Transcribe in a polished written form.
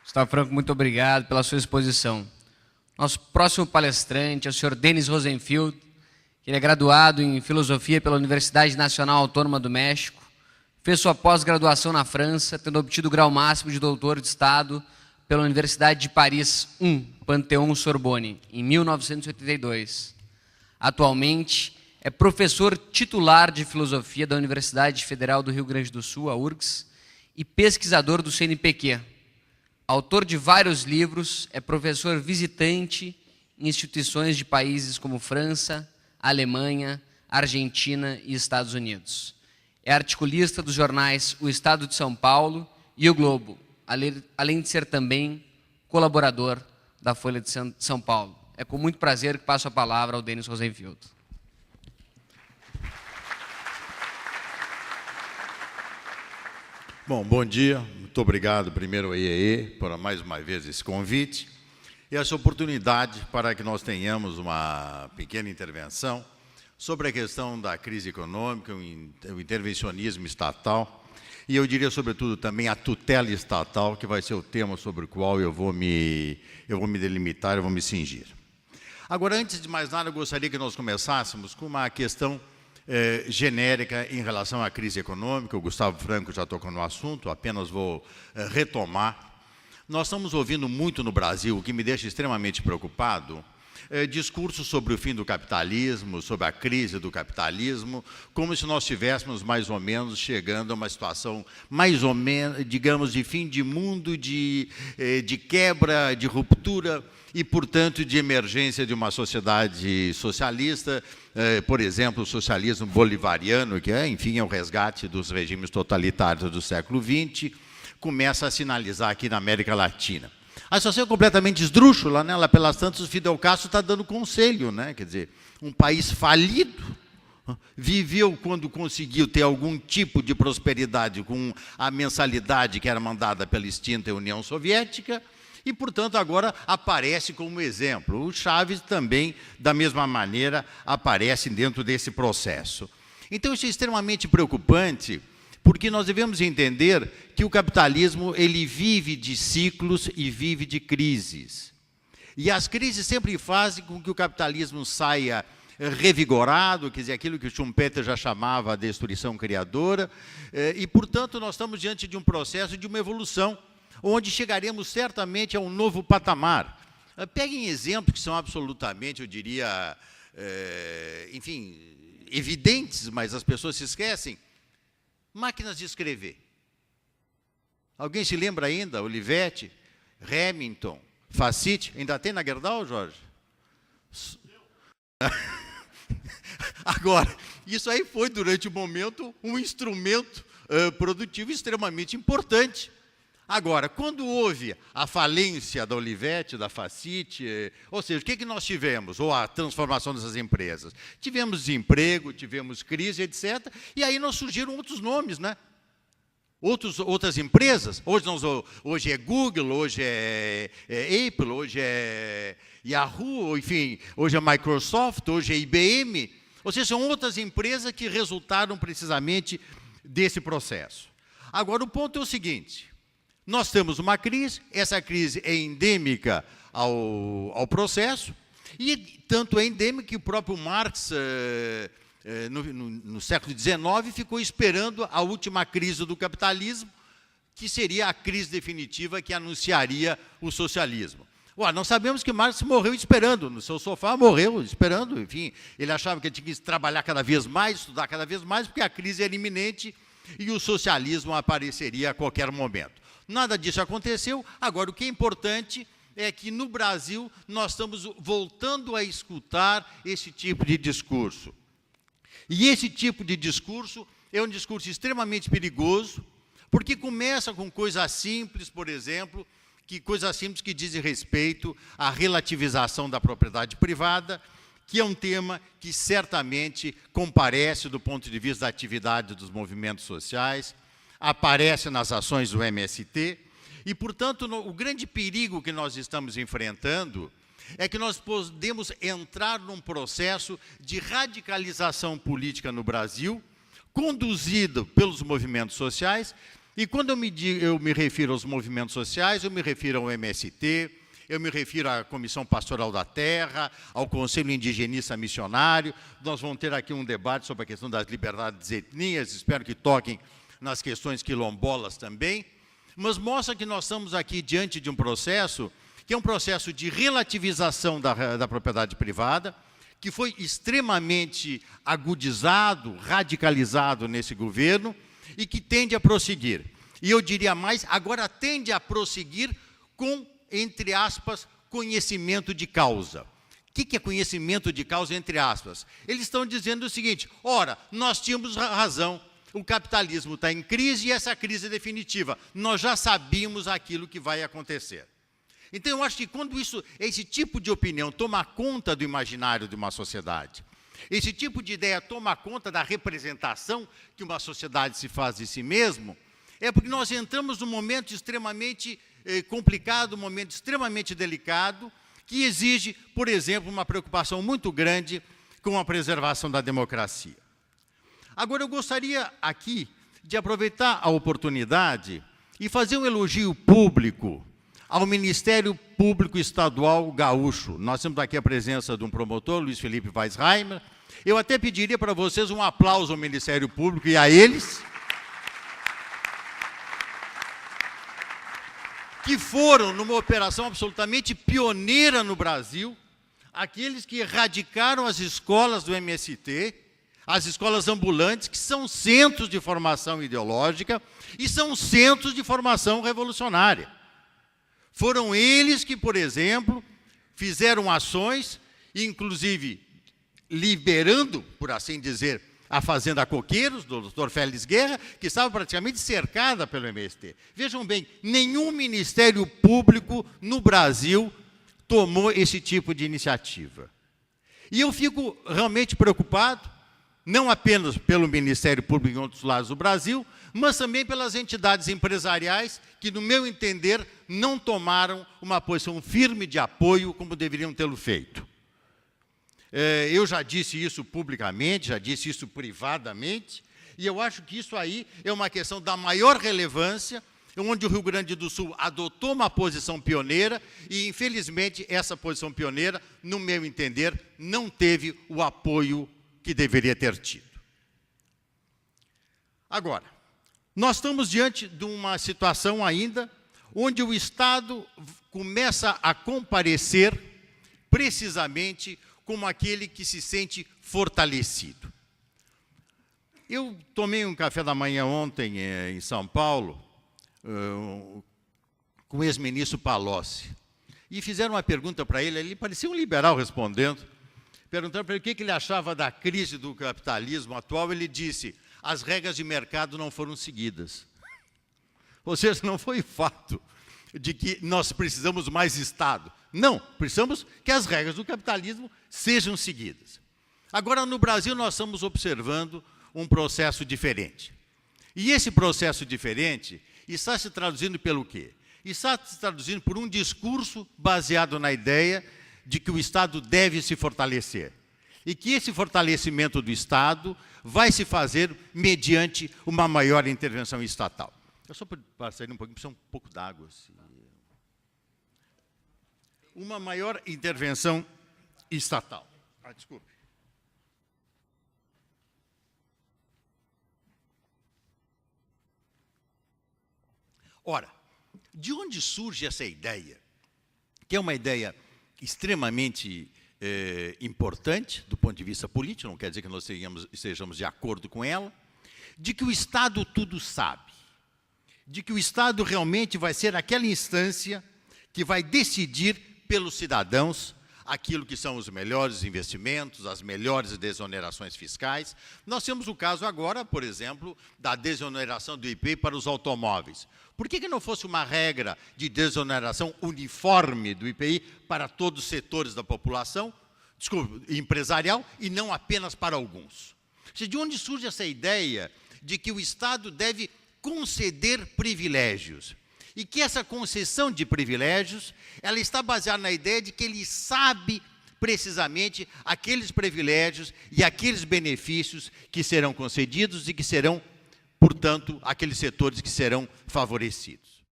Gustavo Franco, muito obrigado pela sua exposição. Nosso próximo palestrante é o senhor Denis Rosenfield. Ele é graduado em Filosofia pela Universidade Nacional Autônoma do México, fez sua pós-graduação na França, tendo obtido o grau máximo de doutor de Estado pela Universidade de Paris I, Panthéon-Sorbonne, em 1982. Atualmente, é professor titular de Filosofia da Universidade Federal do Rio Grande do Sul, a URGS, e pesquisador do CNPq. Autor de vários livros, é professor visitante em instituições de países como França, Alemanha, Argentina e Estados Unidos. É articulista dos jornais O Estado de São Paulo e O Globo, além de ser também colaborador da Folha de São Paulo. É com muito prazer que passo a palavra ao Denis Rosenfield. Bom dia, muito obrigado primeiro ao IEE por mais uma vez esse convite e essa oportunidade para que nós tenhamos uma pequena intervenção sobre a questão da crise econômica, o intervencionismo estatal e eu diria sobretudo também a tutela estatal, que vai ser o tema sobre o qual eu vou me delimitar, eu vou me cingir. Agora, antes de mais nada, eu gostaria que nós começássemos com uma questão genérica em relação à crise econômica. O Gustavo Franco já tocou no assunto, apenas vou retomar. Nós estamos ouvindo muito no Brasil, o que me deixa extremamente preocupado, discursos sobre o fim do capitalismo, sobre a crise do capitalismo, como se nós estivéssemos mais ou menos chegando a uma situação mais ou menos, digamos, de fim de mundo, de quebra, de ruptura e, portanto, de emergência de uma sociedade socialista, por exemplo, o socialismo bolivariano, que enfim, é o resgate dos regimes totalitários do século XX, começa a sinalizar aqui na América Latina. A situação é completamente esdrúxula, né? Lá pelas tantas, o Fidel Castro está dando conselho, né? Quer dizer, um país falido, viveu quando conseguiu ter algum tipo de prosperidade com a mensalidade que era mandada pela extinta União Soviética, e, portanto, agora aparece como exemplo. O Chávez também, da mesma maneira, aparece dentro desse processo. Então, isso é extremamente preocupante, porque nós devemos entender que o capitalismo ele vive de ciclos e vive de crises. E as crises sempre fazem com que o capitalismo saia revigorado, quer dizer, aquilo que o Schumpeter já chamava a destruição criadora, e, portanto, nós estamos diante de um processo de uma evolução, onde chegaremos certamente a um novo patamar. Peguem exemplos que são absolutamente, eu diria, enfim, evidentes, mas as pessoas se esquecem. Máquinas de escrever. Alguém se lembra ainda? Olivetti, Remington, Facite, ainda tem na Gerdau, Jorge? Agora, isso aí foi, durante o momento, um instrumento produtivo extremamente importante. Agora, quando houve a falência da Olivetti, da Facite, ou seja, o que nós tivemos? Ou a transformação dessas empresas? Tivemos desemprego, tivemos crise, etc. E aí nós surgiram outros nomes, né? Outras empresas. Hoje é Google, hoje é Apple, hoje é Yahoo, enfim, hoje é Microsoft, hoje é IBM. Ou seja, são outras empresas que resultaram precisamente desse processo. Agora, o ponto é o seguinte. Nós temos uma crise, essa crise é endêmica ao processo, e tanto é endêmica que o próprio Marx, no século XIX, ficou esperando a última crise do capitalismo, que seria a crise definitiva que anunciaria o socialismo. Nós sabemos que Marx morreu esperando, no seu sofá morreu esperando, enfim, ele achava que ele tinha que trabalhar cada vez mais, estudar cada vez mais, porque a crise era iminente e o socialismo apareceria a qualquer momento. Nada disso aconteceu. Agora, o que é importante é que, no Brasil, nós estamos voltando a escutar esse tipo de discurso. E esse tipo de discurso é um discurso extremamente perigoso, porque começa com coisas simples, por exemplo, coisas simples que dizem respeito à relativização da propriedade privada, que é um tema que certamente comparece do ponto de vista da atividade dos movimentos sociais, aparece nas ações do MST, e, portanto, o grande perigo que nós estamos enfrentando é que nós podemos entrar num processo de radicalização política no Brasil, conduzido pelos movimentos sociais, E quando eu me refiro aos movimentos sociais, eu me refiro ao MST, eu me refiro à Comissão Pastoral da Terra, ao Conselho Indigenista Missionário. Nós vamos ter aqui um debate sobre a questão das liberdades étnicas, espero que toquem nas questões quilombolas também. Mas mostra que nós estamos aqui diante de um processo que é um processo de relativização da propriedade privada, que foi extremamente agudizado, radicalizado nesse governo e que tende a prosseguir. E eu diria mais, agora tende a prosseguir com, entre aspas, conhecimento de causa. O que é conhecimento de causa, entre aspas? Eles estão dizendo o seguinte: ora, nós tínhamos razão, o capitalismo está em crise e essa crise é definitiva. Nós já sabíamos aquilo que vai acontecer. Então, eu acho que quando esse tipo de opinião toma conta do imaginário de uma sociedade, esse tipo de ideia toma conta da representação que uma sociedade se faz de si mesmo, é porque nós entramos num momento extremamente complicado, um momento extremamente delicado, que exige, por exemplo, uma preocupação muito grande com a preservação da democracia. Agora, eu gostaria aqui de aproveitar a oportunidade e fazer um elogio público ao Ministério Público Estadual Gaúcho. Nós temos aqui a presença de um promotor, Luiz Felipe Weisheimer. Eu até pediria para vocês um aplauso ao Ministério Público e a eles, que foram, numa operação absolutamente pioneira no Brasil, aqueles que erradicaram as escolas do MST, as escolas ambulantes, que são centros de formação ideológica e são centros de formação revolucionária. Foram eles que, por exemplo, fizeram ações, inclusive liberando, por assim dizer, a Fazenda Coqueiros, do Dr. Félix Guerra, que estava praticamente cercada pelo MST. Vejam bem, nenhum Ministério Público no Brasil tomou esse tipo de iniciativa. E eu fico realmente preocupado, não apenas pelo Ministério Público em outros lados do Brasil, mas também pelas entidades empresariais que, no meu entender, não tomaram uma posição firme de apoio como deveriam tê-lo feito. Eu já disse isso publicamente, já disse isso privadamente, e eu acho que isso aí é uma questão da maior relevância, onde o Rio Grande do Sul adotou uma posição pioneira e, infelizmente, essa posição pioneira, no meu entender, não teve o apoio que deveria ter tido. Agora, nós estamos diante de uma situação ainda onde o Estado começa a comparecer precisamente como aquele que se sente fortalecido. Eu tomei um café da manhã ontem em São Paulo com o ex-ministro Palocci e fizeram uma pergunta para ele parecia um liberal respondendo, perguntando para ele o que ele achava da crise do capitalismo atual. Ele disse: as regras de mercado não foram seguidas. Ou seja, não foi fato de que nós precisamos mais Estado. Não, precisamos que as regras do capitalismo sejam seguidas. Agora, no Brasil, nós estamos observando um processo diferente. E esse processo diferente está se traduzindo pelo quê? Está se traduzindo por um discurso baseado na ideia de que o Estado deve se fortalecer. E que esse fortalecimento do Estado vai se fazer mediante uma maior intervenção estatal. Eu só para sair um pouquinho, precisa um pouco d'água. Assim. Uma maior intervenção estatal. Desculpe. Ora, de onde surge essa ideia? Que é uma ideia extremamente importante do ponto de vista político, não quer dizer que nós estejamos de acordo com ela, de que o Estado tudo sabe, de que o Estado realmente vai ser aquela instância que vai decidir pelos cidadãos aquilo que são os melhores investimentos, as melhores desonerações fiscais. Nós temos o caso agora, por exemplo, da desoneração do IPI para os automóveis. Por que não fosse uma regra de desoneração uniforme do IPI para todos os setores da população, empresarial, e não apenas para alguns? De onde surge essa ideia de que o Estado deve conceder privilégios? E que essa concessão de privilégios, ela está baseada na ideia de que ele sabe precisamente aqueles privilégios e aqueles benefícios que serão concedidos e que serão portanto, aqueles setores que serão favorecidos.